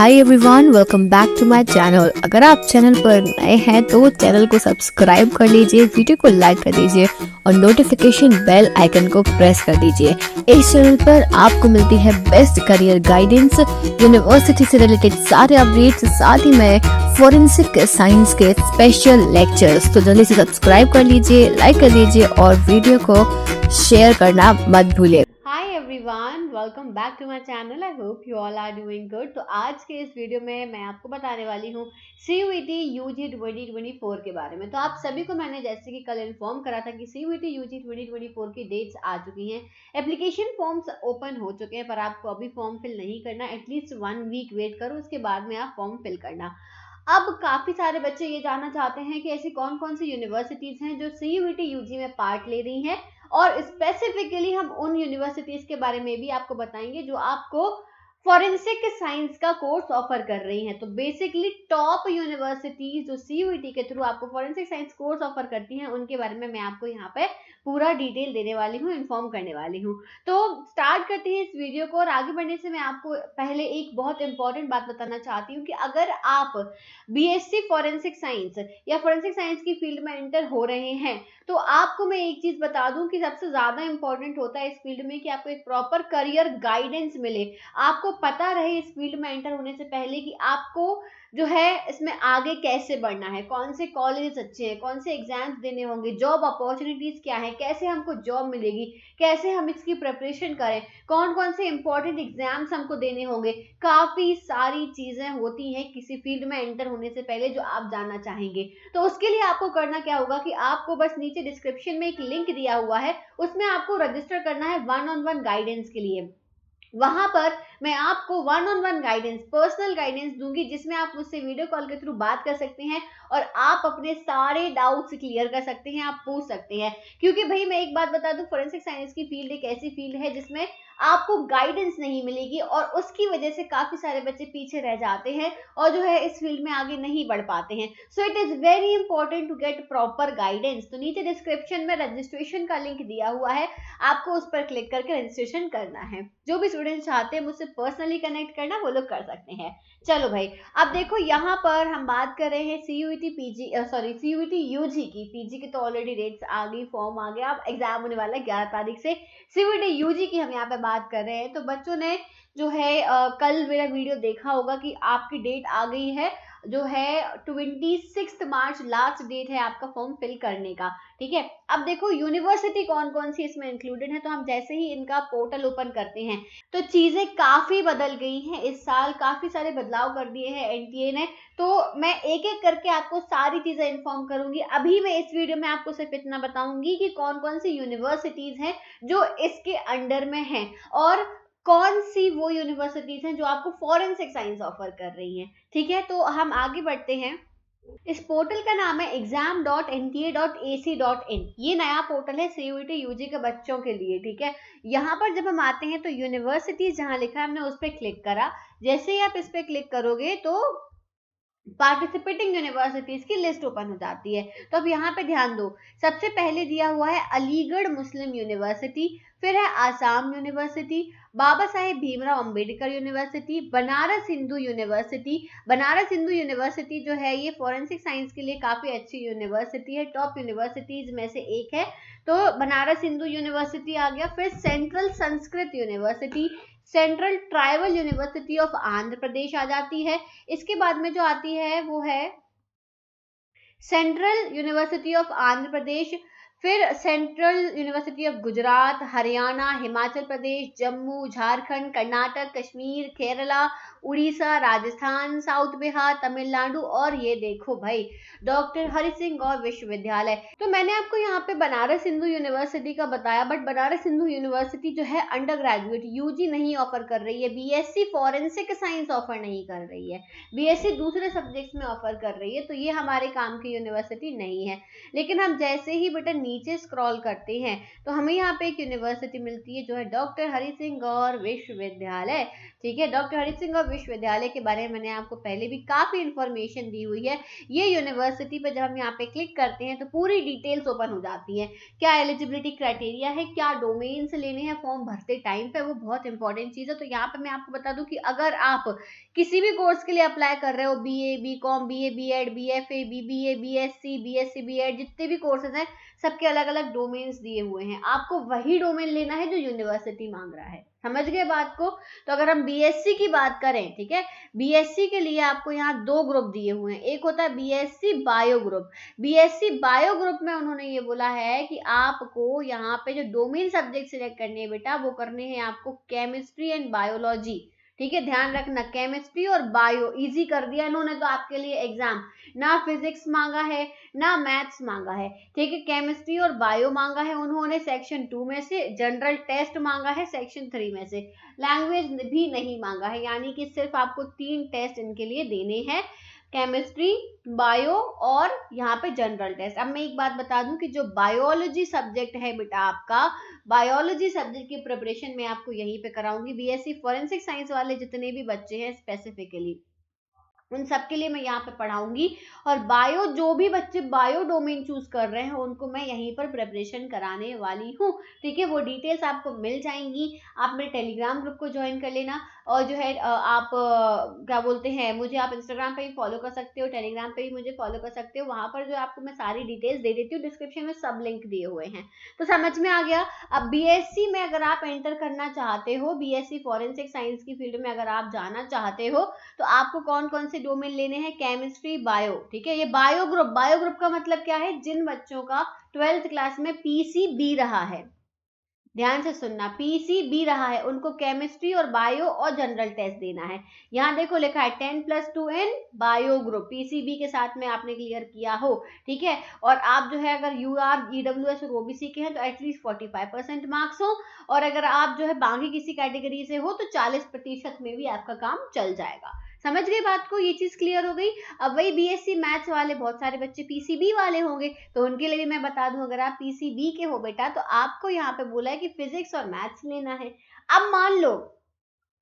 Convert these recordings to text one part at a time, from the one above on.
Hi everyone, welcome back to my channel. अगर आप channel पर नए हैं तो चैनल को सब्सक्राइब कर लीजिए, वीडियो को लाइक कर दीजिए और नोटिफिकेशन बेल आइकन को प्रेस कर दीजिए। इस चैनल पर आपको मिलती है बेस्ट करियर गाइडेंस, यूनिवर्सिटी से रिलेटेड सारे अपडेट्स, साथ ही में फॉरेंसिक साइंस के स्पेशल लेक्चर्स। तो जल्दी से सब्सक्राइब कर लीजिए, लाइक कर लीजिए और वीडियो को शेयर करना मत भूलिए। Hi everyone, welcome back to my channel. I hope you all are doing good. तो आज के इस वीडियो में मैं आपको बताने वाली हूँ CUET UG 2024 के बारे में। तो आप सभी को मैंने जैसे कि कल इन्फॉर्म करा था कि CUET UG 2024 की डेट्स आ चुकी हैं, एप्लीकेशन फॉर्म्स ओपन हो चुके हैं, पर आपको अभी फॉर्म फिल नहीं करना, एटलीस्ट 1 वीक वेट करो, उसके बाद में आप फॉर्म फिल करना। अब काफी सारे बच्चे ये जानना चाहते हैं कि ऐसी कौन कौन सी यूनिवर्सिटीज हैं जो CUET UG में पार्ट ले रही हैं, और स्पेसिफिकली हम उन यूनिवर्सिटीज के बारे में भी आपको बताएंगे जो आपको फॉरेंसिक साइंस का कोर्स ऑफर कर रही हैं। तो बेसिकली टॉप यूनिवर्सिटीज जो CUET के थ्रू आपको फॉरेंसिक साइंस कोर्स ऑफर करती हैं, उनके बारे में मैं आपको यहाँ पे पूरा डिटेल देने वाली हूँ, इन्फॉर्म करने वाली हूँ। तो स्टार्ट करते हैं इस वीडियो को, और आगे बढ़ने से मैं आपको पहले एक बहुत इंपॉर्टेंट बात बताना चाहती हूँ कि अगर आप BSc फॉरेंसिक साइंस या फॉरेंसिक साइंस की फील्ड में एंटर हो रहे हैं, तो आपको मैं एक चीज बता दूं कि सबसे ज्यादा इंपॉर्टेंट होता है इस फील्ड में कि आपको एक प्रॉपर करियर गाइडेंस मिले। आपको पता रहे इस फील्ड में एंटर होने से पहले कि आपको जो है इसमें आगे कैसे बढ़ना है, कौन से कॉलेज अच्छे हैं, कौन से एग्जाम्स देने होंगे, जॉब अपॉर्चुनिटीज क्या है, कैसे हमको जॉब मिलेगी, कैसे हम इसकी प्रिपरेशन करें, कौन कौन से इंपॉर्टेंट एग्जाम्स हमको देने होंगे। काफी सारी चीजें होती हैं किसी फील्ड में एंटर होने से पहले जो आप जानना चाहेंगे। तो उसके लिए आपको करना क्या होगा कि आपको बस नीचे डिस्क्रिप्शन में एक लिंक दिया हुआ है, उसमें आपको रजिस्टर करना है 1-on-1 गाइडेंस के लिए। वहां पर मैं आपको 1-on-1 गाइडेंस, पर्सनल गाइडेंस दूंगी, जिसमें आप मुझसे वीडियो कॉल के थ्रू बात कर सकते हैं और आप अपने सारे डाउट्स क्लियर कर सकते हैं, आप पूछ सकते हैं। क्योंकि भाई मैं एक बात बता दूं, फोरेंसिक साइंस की फील्ड एक ऐसी फील्ड है जिसमें आपको गाइडेंस नहीं मिलेगी और उसकी वजह से काफी सारे बच्चे पीछे रह जाते हैं और जो है इस फील्ड में आगे नहीं बढ़ पाते हैं। So it is very important to get proper guidance. तो नीचे डिस्क्रिप्शन में रजिस्ट्रेशन का लिंक दिया हुआ है, आपको उस पर क्लिक करके रजिस्ट्रेशन करना है। जो भी स्टूडेंट चाहते हैं मुझसे पर्सनली कनेक्ट करना, वो लोग कर सकते हैं। चलो भाई, अब देखो यहाँ पर हम बात कर रहे हैं CUET UG की। पीजी की तो ऑलरेडी डेट्स आ गई, फॉर्म आ गया, अब एग्जाम होने वाला है 11 तारीख से। CUET UG की हम यहाँ पे बात कर रहे हैं। तो बच्चों ने जो है कल मेरा वीडियो देखा होगा कि आपकी डेट आ गई है, जो है 26 मार्च लास्ट डेट है आपका फॉर्म फिल करने का। ठीक है, अब देखो यूनिवर्सिटी कौन कौन सी इसमें इंक्लूडेड है। तो हम जैसे ही इनका पोर्टल ओपन करते हैं तो चीजें काफी बदल गई हैं, इस साल काफी सारे बदलाव कर दिए हैं NTA ने। तो मैं एक एक करके आपको सारी चीजें इन्फॉर्म करूंगी। अभी मैं इस वीडियो में आपको सिर्फ इतना बताऊंगी कि कौन कौन सी यूनिवर्सिटीज हैं जो इसके अंडर में हैं, और कौन सी वो यूनिवर्सिटीज हैं जो आपको फॉरेंसिक साइंस ऑफर कर रही हैं। ठीक है, तो हम आगे बढ़ते हैं। इस पोर्टल का नाम है exam.nta.ac.in। ये नया पोर्टल है CUET UG के बच्चों के लिए। ठीक है, यहाँ पर जब हम आते हैं तो यूनिवर्सिटीज जहाँ लिखा है हमने उस पर क्लिक करा। जैसे ही आप इस पे क्लिक करोगे तो पार्टिसिपेटिंग यूनिवर्सिटीज की लिस्ट ओपन हो जाती है। तो अब यहाँ पे ध्यान दो, सबसे पहले दिया हुआ है अलीगढ़ मुस्लिम यूनिवर्सिटी, फिर है Assam university, Baba Saheb Bhimrao Ambedkar university, Banaras Hindu university. Banaras Hindu university जो है ये फॉरेंसिक साइंस के लिए काफी अच्छी यूनिवर्सिटी है, टॉप यूनिवर्सिटीज में से एक है। तो बनारस हिंदू यूनिवर्सिटी आ गया। फिर central Sanskrit university, central tribal university of Andhra Pradesh आ जाती है। इसके बाद में जो आती है वो है सेंट्रल यूनिवर्सिटी ऑफ आंध्र प्रदेश, फिर central university of Gujarat, Haryana, Himachal Pradesh, Jammu, Jharkhand, Karnataka, Kashmir, Kerala, Orissa, Rajasthan, south Bihar, Tamil Nadu, और ये देखो भाई डॉक्टर हरि सिंह गौर विश्वविद्यालय। तो मैंने आपको यहाँ पे बनारस हिंदू यूनिवर्सिटी का बताया, बट बनारस हिंदू यूनिवर्सिटी जो है अंडर ग्रेजुएट UG नहीं ऑफर कर रही है, BSc फॉरेंसिक साइंस ऑफर नहीं कर रही है, BSc दूसरे सब्जेक्ट्स में ऑफर कर रही है। तो ये हमारे काम की यूनिवर्सिटी नहीं है। लेकिन हम जैसे ही बटन नीचे स्क्रॉल करते हैं तो हमें यहाँ पे एक यूनिवर्सिटी मिलती है जो है डॉक्टर हरि सिंह गौर विश्वविद्यालय। ठीक है। डॉक्टर हरि सिंह गौर विश्वविद्यालय के बारे में मैंने आपको पहले भी काफी इंफॉर्मेशन दी हुई है। ये यूनिवर्सिटी पर जब हम यहाँ पे क्लिक करते हैं तो पूरी डिटेल्स ओपन हो जाती है, क्या एलिजिबिलिटी क्राइटेरिया है, क्या डोमेन्स लेने हैं फॉर्म भरते टाइम पे, वो बहुत इंपॉर्टेंट चीज है। तो यहाँ पे मैं आपको बता दूं कि अगर आप किसी भी कोर्स के लिए अप्लाई कर रहे हो, BA, BCom, BA, BEd, BFA, BBA, BSc, BSc, BEd, जितने भी कोर्सेज हैं सबके अलग अलग डोमेन्स दिए हुए हैं। आपको वही डोमेन लेना है जो यूनिवर्सिटी मांग रहा है। समझ गए बात को? तो अगर हम बीएससी की बात करें, ठीक है, बीएससी के लिए आपको यहाँ 2 ग्रुप दिए हुए हैं। एक होता है BSc bio group. BSc bio group में उन्होंने ये बोला है कि आपको यहाँ पे जो डोमेन सब्जेक्ट सिलेक्ट करने हैं बेटा, वो करने हैं आपको केमिस्ट्री एंड बायोलॉजी। ठीक है, ध्यान रखना, केमिस्ट्री और बायो। इजी कर दिया इन्होंने तो आपके लिए एग्जाम, ना फिजिक्स मांगा है ना मैथ्स मांगा है। ठीक है, केमिस्ट्री और बायो मांगा है उन्होंने सेक्शन 2 में से, जनरल टेस्ट मांगा है सेक्शन 3 में से, लैंग्वेज भी नहीं मांगा है, यानी कि सिर्फ आपको 3 टेस्ट इनके लिए देने हैं, केमिस्ट्री, बायो और यहाँ पे जनरल टेस्ट। अब मैं एक बात बता दूं कि जो बायोलॉजी सब्जेक्ट है बेटा आपका, बायोलॉजी सब्जेक्ट की प्रिपरेशन मैं आपको यहीं पे कराऊंगी। बीएससी फॉरेंसिक साइंस वाले जितने भी बच्चे हैं स्पेसिफिकली, उन सबके लिए मैं यहाँ पे पढ़ाऊंगी। और बायो, जो भी बच्चे बायो डोमेन चूज कर रहे हैं उनको मैं यहीं पर प्रिपरेशन कराने वाली हूँ। ठीक है, वो डिटेल्स आपको मिल जाएंगी। आप मेरे टेलीग्राम ग्रुप को ज्वाइन कर लेना, और जो है आप क्या बोलते हैं, मुझे आप इंस्टाग्राम पे भी फॉलो कर सकते हो, टेलीग्राम पे भी मुझे फॉलो कर सकते हो। वहां पर जो आपको मैं सारी डिटेल्स दे देती हूँ, डिस्क्रिप्शन में सब लिंक दिए हुए हैं। तो समझ में आ गया। अब बीएससी में अगर आप एंटर करना चाहते हो, बीएससी फॉरेंसिक साइंस की फील्ड में अगर आप जाना चाहते हो, तो आपको कौन कौन से डोमेन लेने हैं? Chemistry, bio. ठीक है, ये बायो ग्रुप का मतलब क्या है? जिन बच्चों का 12th क्लास में पीसीबी रहा है, ध्यान से सुनना, पीसीबी रहा है, उनको केमिस्ट्री और बायो और जनरल टेस्ट देना है। यहाँ देखो लिखा है 10+2 इन बायो ग्रुप, पीसीबी के साथ में आपने क्लियर किया हो। ठीक है, और आप जो है अगर यूआर, ईडब्ल्यूएस और ओबीसी के हैं तो एटलीस्ट 45% मार्क्स हो, और अगर आप जो है बाकी किसी कैटेगरी से हो तो 40% में भी आपका काम चल जाएगा। समझ गए बात को? ये चीज क्लियर हो गई। अब वही बीएससी मैथ्स वाले बहुत सारे बच्चे पीसीबी वाले होंगे, तो उनके लिए भी मैं बता दूं, अगर आप पीसीबी के हो बेटा तो आपको यहाँ पे बोला है कि फिजिक्स और मैथ्स लेना है। अब मान लो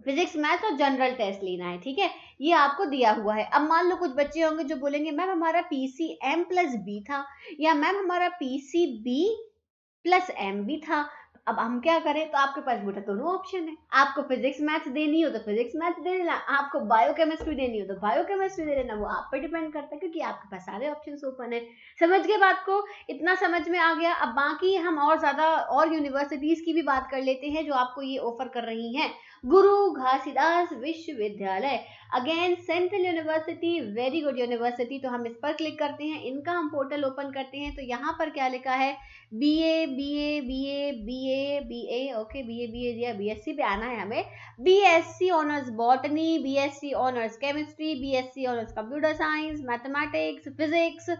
फिजिक्स, मैथ्स और जनरल टेस्ट लेना है, ठीक है, ये आपको दिया हुआ है। अब मान लो कुछ बच्चे होंगे जो बोलेंगे मैम हमारा PCM+B था, या मैम हमारा PCB+M भी था, अब हम क्या करें? तो आपके पास बेटा दोनों ऑप्शन है, आपको फिजिक्स मैथ्स देनी हो तो फिजिक्स मैथ्स दे देना, आपको बायोकेमिस्ट्री देनी हो तो बायोकेमिस्ट्री दे देना, वो आप पे डिपेंड करता है, क्योंकि आपके पास सारे ऑप्शंस ओपन है। समझ गए बात को? इतना समझ में आ गया। अब बाकी हम और ज्यादा और यूनिवर्सिटीज की भी बात कर लेते हैं जो आपको ये ऑफर कर रही हैं। गुरु घासीदास विश्वविद्यालय, again central university, very good university. तो हम इस पर क्लिक करते हैं, इनका हम पोर्टल ओपन करते हैं, तो यहाँ पर क्या लिखा है? BA, BA, BA, BA, BA, okay, BA, BA दिया, बीएससी पे आना है हमें। BSc honours botany, BSc honours chemistry, BSc honours computer science, mathematics, physics,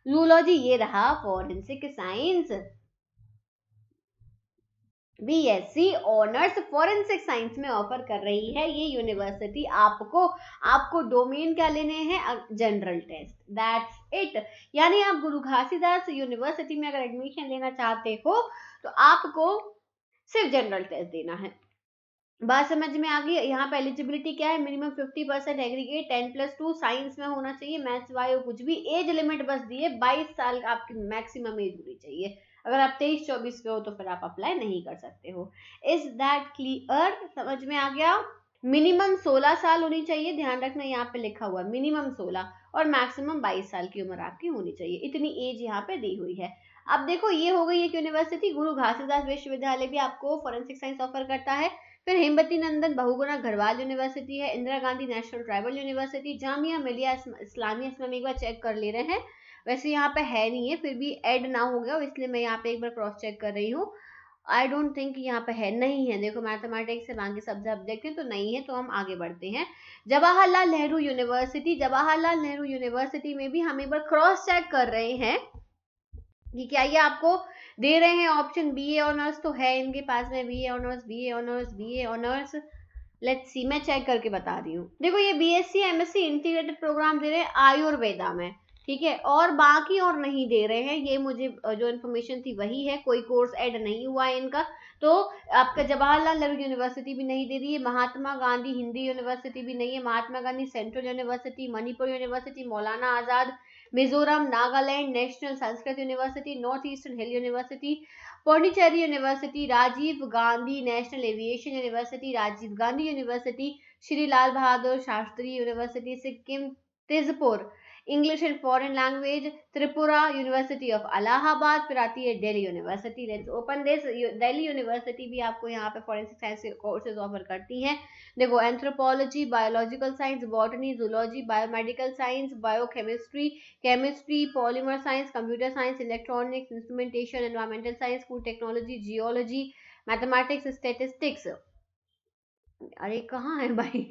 zoology, ये रहा forensic science. BSc honours forensic science में ऑफर कर रही है ये यूनिवर्सिटी आपको डोमेन क्या लेने हैं? General test, that's it. यानी आप गुरु घासीदास यूनिवर्सिटी में अगर एडमिशन लेना चाहते हो तो आपको सिर्फ जनरल टेस्ट देना है। बात समझ में आ गई? यहाँ पे एलिजिबिलिटी क्या है? मिनिमम 50% एग्रीगेट, 10+2 साइंस में होना चाहिए, मैथ्स बायो कुछ भी। एज लिमिट बस दिए 22 साल आपकी मैक्सिमम एज होनी चाहिए। अगर आप 23-24 के हो तो फिर आप अप्लाई नहीं कर सकते हो। Is that clear? समझ में आ गया? मिनिमम 16 साल होनी चाहिए, ध्यान रखना यहाँ पे लिखा हुआ है मिनिमम 16, और मैक्सिमम 22 साल की उम्र आपकी होनी चाहिए, इतनी एज यहाँ पे दी हुई है। अब देखो ये हो गई एक यूनिवर्सिटी। गुरु घासीदास विश्वविद्यालय भी आपको फॉरेंसिक साइंस ऑफर करता है। फिर हेमवती नंदन बहुगुणा गढ़वाल यूनिवर्सिटी है, Indira Gandhi national tribal university, Jamia Millia Islamia, इसमें हम एक बार चेक कर ले रहे हैं, वैसे यहाँ पे है नहीं है, फिर भी ऐड ना हो गया इसलिए मैं यहाँ पे एक बार क्रॉस चेक कर रही हूँ। आई डोंट थिंक यहाँ पे है, नहीं है। देखो मैथमेटिक्स से बाकी सब सब्जेक्ट है तो नहीं है, तो हम आगे बढ़ते हैं। जवाहरलाल नेहरू यूनिवर्सिटी, जवाहरलाल नेहरू यूनिवर्सिटी में भी हम एक बार क्रॉस चेक कर रहे हैं कि क्या ये आपको दे रहे हैं ऑप्शन। बीए ऑनर्स तो है इनके पास में, BA honours, BA honours, BA honours, let's see, मैं चेक करके बता रही हूँ। देखो ये बीएससी एमएससी इंटीग्रेटेड प्रोग्राम दे रहे हैं आयुर्वेदा में, ठीक है, और बाकी और नहीं दे रहे हैं। ये मुझे जो इन्फॉर्मेशन थी वही है, कोई कोर्स ऐड नहीं हुआ है इनका, तो आपका जवाहरलाल नेहरू यूनिवर्सिटी भी नहीं दे रही है, महात्मा गांधी हिंदी यूनिवर्सिटी भी नहीं है, Mahatma Gandhi central university, Manipur university, Maulana Azad, Mizoram, Nagaland national Sanskrit university, north eastern hill university, Pondicherry university, Rajiv Gandhi national aviation university, Rajiv Gandhi university, Shri Lal Bahadur Shastri university, Sikkim Tezpur English and foreign language, Tripura university of Allahabad, फिर आती है Delhi university. Let's open this. Delhi university भी आपको यहाँ पे फॉरेंसिक साइंस के कोर्सेज ऑफर करती हैं। देखो anthropology, biological science, botany, zoology, biomedical science, biochemistry, chemistry, polymer science, computer science, electronics, instrumentation, environmental science, food technology, geology, mathematics, statistics. अरे कहाँ है भाई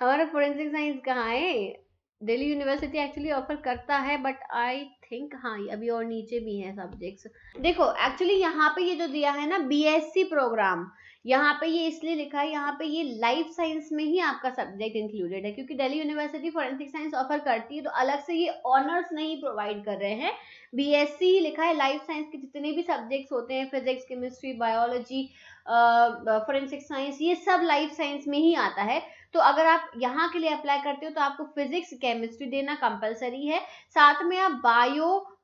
हमारा फोरेंसिक साइंस कहाँ है? दिल्ली यूनिवर्सिटी एक्चुअली ऑफर करता है, बट आई थिंक हाँ अभी और नीचे भी हैं सब्जेक्ट्स। देखो एक्चुअली यहाँ पे ये जो दिया है ना बीएससी प्रोग्राम, यहाँ पे ये इसलिए लिखा है, यहाँ पे ये लाइफ साइंस में ही आपका सब्जेक्ट इंक्लूडेड है, क्योंकि Delhi university forensic science offer करती है, तो अलग से ये ऑनर्स नहीं प्रोवाइड कर रहे हैं, बीएससी ही लिखा है। लाइफ साइंस के जितने भी सब्जेक्ट्स होते हैं, physics, chemistry, biology, forensic science, ये सब लाइफ साइंस में ही आता है। तो अगर आप यहाँ के लिए अप्लाई करते हो तो आपको फिजिक्स, केमिस्ट्री देना कंपलसरी है, साथ में आप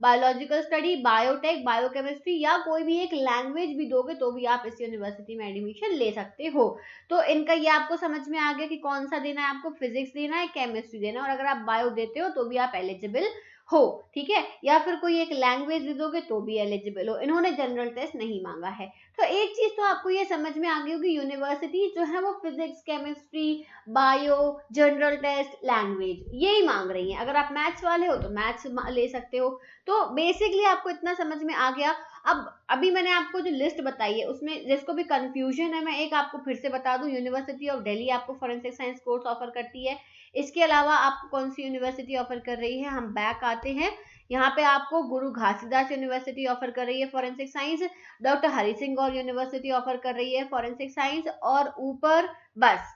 बायोलॉजिकल स्टडी, बायोटेक, बायोकेमिस्ट्री या कोई भी एक लैंग्वेज भी दोगे तो भी आप इस यूनिवर्सिटी में एडमिशन ले सकते हो। तो इनका ये आपको समझ में आ गया कि कौन सा देना है, आपको फिजिक्स देना है, केमिस्ट्री देना है, और अगर आप बायो देते हो तो भी आप एलिजिबल हो, ठीक है, या फिर कोई एक लैंग्वेज दे दोगे तो भी एलिजिबल हो। इन्होंने जनरल टेस्ट नहीं मांगा है। तो एक चीज तो आपको ये समझ में आ गई होगी, यूनिवर्सिटी जो है वो physics, chemistry, bio, general test, language यही मांग रही है। अगर आप मैथ्स वाले हो तो मैथ्स ले सकते हो। तो बेसिकली आपको इतना समझ में आ गया। अब अभी मैंने आपको जो लिस्ट बताई है उसमें जिसको भी कंफ्यूजन है, मैं एक आपको फिर से बता दूं, यूनिवर्सिटी ऑफ दिल्ली आपको फोरेंसिक साइंस कोर्स ऑफर करती है। इसके अलावा आपको कौन सी यूनिवर्सिटी ऑफर कर रही है, हम बैक आते हैं, यहाँ पे आपको गुरु घासीदास यूनिवर्सिटी ऑफर कर रही है forensic science, doctor Hari Singh Gour university offer कर रही है फोरेंसिक साइंस, और ऊपर बस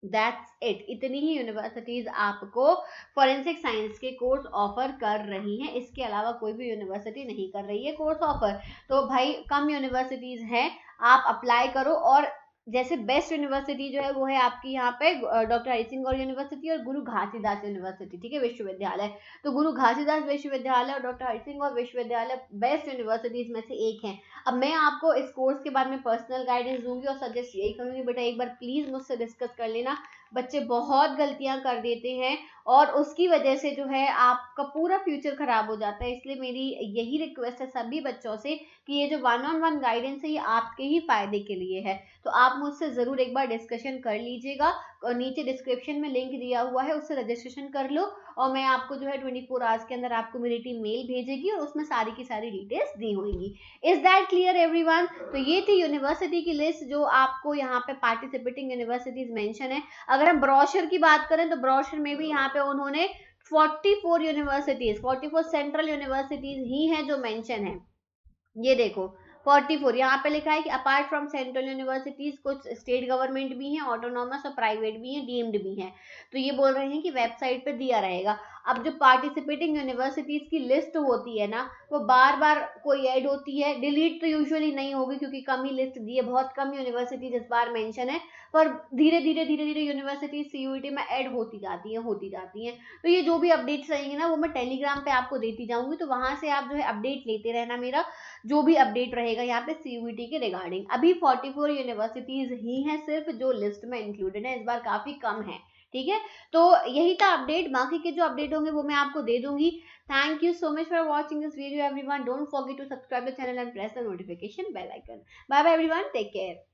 दैट्स इट, इतनी ही यूनिवर्सिटीज आपको फोरेंसिक साइंस के कोर्स ऑफर कर रही हैं। इसके अलावा कोई भी यूनिवर्सिटी नहीं कर रही है कोर्स ऑफर। तो भाई कम यूनिवर्सिटीज हैं, आप अप्लाई करो। और जैसे बेस्ट यूनिवर्सिटी जो है वो है आपकी यहाँ पे डॉक्टर हरि सिंह गौर यूनिवर्सिटी और गुरु घासीदास यूनिवर्सिटी, ठीक है, विश्वविद्यालय। तो गुरु घासीदास विश्वविद्यालय और डॉक्टर हरि सिंह गौर विश्वविद्यालय बेस्ट यूनिवर्सिटीज में से एक है। अब मैं आपको इस कोर्स के बारे में पर्सनल गाइडेंस दूंगी और सजेस्ट यही करूंगी, बेटा एक बार प्लीज मुझसे डिस्कस कर लेना। बच्चे बहुत गलतियां कर देते हैं और उसकी वजह से जो है आपका पूरा फ्यूचर खराब हो जाता है। इसलिए मेरी यही रिक्वेस्ट है सभी बच्चों से कि ये जो 1-on-1 गाइडेंस है ये आपके ही फायदे के लिए है। तो आप मुझसे जरूर एक बार डिस्कशन कर लीजिएगा, और नीचे डिस्क्रिप्शन में लिंक दिया हुआ है, उससे रजिस्ट्रेशन कर लो, और मैं आपको जो है 24 आवर्स के अंदर आपको मेरी टीम मेल भेजेगी और उसमें सारी की सारी डिटेल्स दी होंगी। Is that clear everyone? तो ये थी यूनिवर्सिटी की लिस्ट जो आपको यहाँ पे पार्टिसिपेटिंग यूनिवर्सिटीज मेंशन है। अगर हम ब्रोशर की बात करें तो ब्रोशर में भी यहाँ पे उन्होंने 44 यूनिवर्सिटीज, 44 सेंट्रल यूनिवर्सिटीज ही हैं जो मेंशन है। ये देखो 44 यहाँ पे लिखा है कि अपार्ट फ्रॉम सेंट्रल यूनिवर्सिटीज कुछ स्टेट गवर्नमेंट भी हैं, ऑटोनॉमस और प्राइवेट भी हैं, डीम्ड भी हैं। तो ये बोल रहे हैं कि वेबसाइट पे दिया रहेगा। अब जो पार्टिसिपेटिंग यूनिवर्सिटीज की लिस्ट होती है ना, वो बार बार कोई ऐड होती है, डिलीट तो यूजुअली नहीं होगी क्योंकि कम ही लिस्ट दी है, बहुत कम यूनिवर्सिटीज इस बार मेंशन है, पर धीरे धीरे यूनिवर्सिटी सीयूईटी में ऐड होती जाती हैं। तो ये जो भी अपडेट्स रहेंगे ना वो मैं टेलीग्राम पे आपको देती जाऊंगी, तो वहां से आप जो है अपडेट लेते रहना, मेरा जो भी अपडेट रहेगा यहाँ पे सीयूईटी के रिगार्डिंग। अभी 44 यूनिवर्सिटीज ही हैं सिर्फ जो लिस्ट में इंक्लूडेड है, इस बार काफी कम है, ठीक है। तो यही था अपडेट, बाकी के जो अपडेट होंगे वो मैं आपको दे दूंगी। Thank you so much for watching this video everyone. Don't forget to subscribe the channel and press the notification bell icon. Bye bye everyone, take care.